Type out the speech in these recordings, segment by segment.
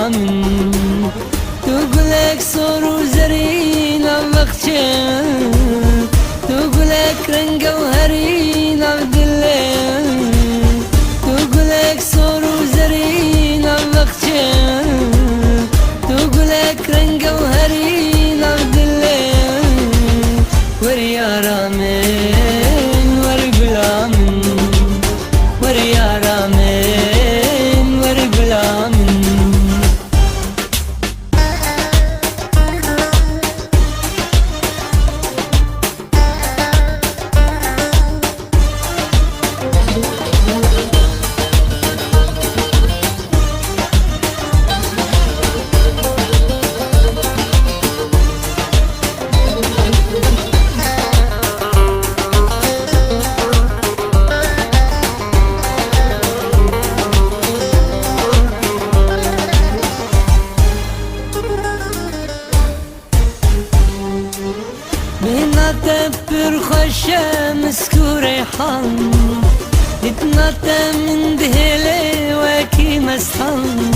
من تقولك صور وزرين الوقتين تقولك رنقة وهرين عبد الله تقولك صور وزرين الوقتين تقولك رنقة وهرين عبد الله وريا رامين ورقلا من وريا رامين ورقلا من تبر خشة مسكو ريحان يتنطى من دهلي وكي مسحان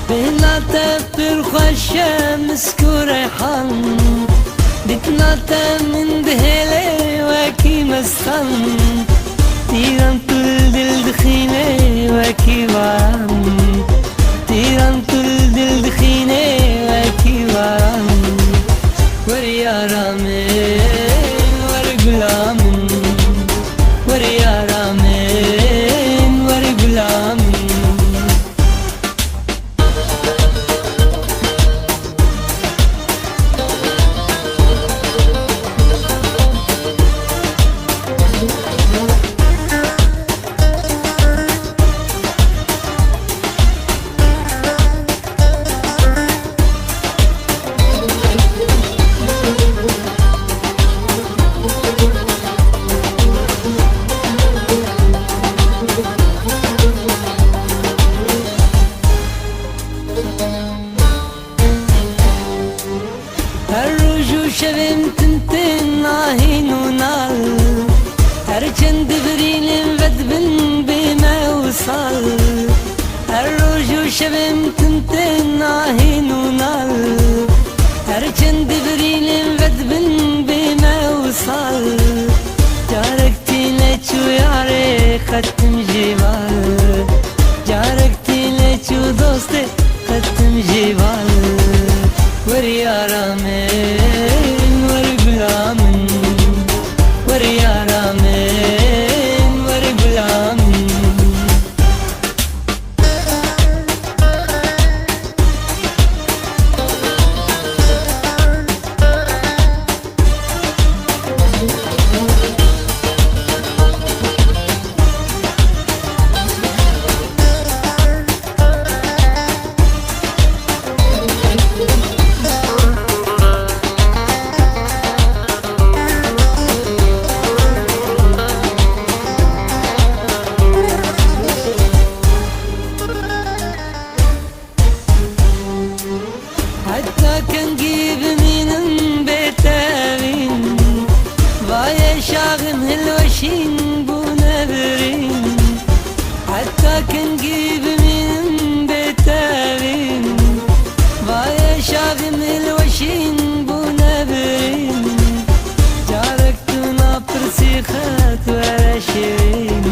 بينا تبر خشة مسكو ريحان يتنطى من دهلي وكي مسحان تيران طول دل دخيني وكي واران تيران طول دل دخيني وكي واران وريا رامين ورقلا من وريا رامين ورقلا من شبم تنتن ناهين ونال هرچند بريلم بدبن بما وصال الرجو شبم تنتن ناهين ونال هرچند بريلم بدبن بما وصال جاركتي لچو ياري ختم جيوال جاركتي لچو دوست ختم جيوال وريا رامين ورقلا من وريا رامين ورقلا من حتى كان جيب من بيتاوين بايا شاغم هالوشين بونابرين حتى كان جيب من بيتاوين بايا شاغم هالوشين بونابرين جارك تونا برسيخات ورا شيرين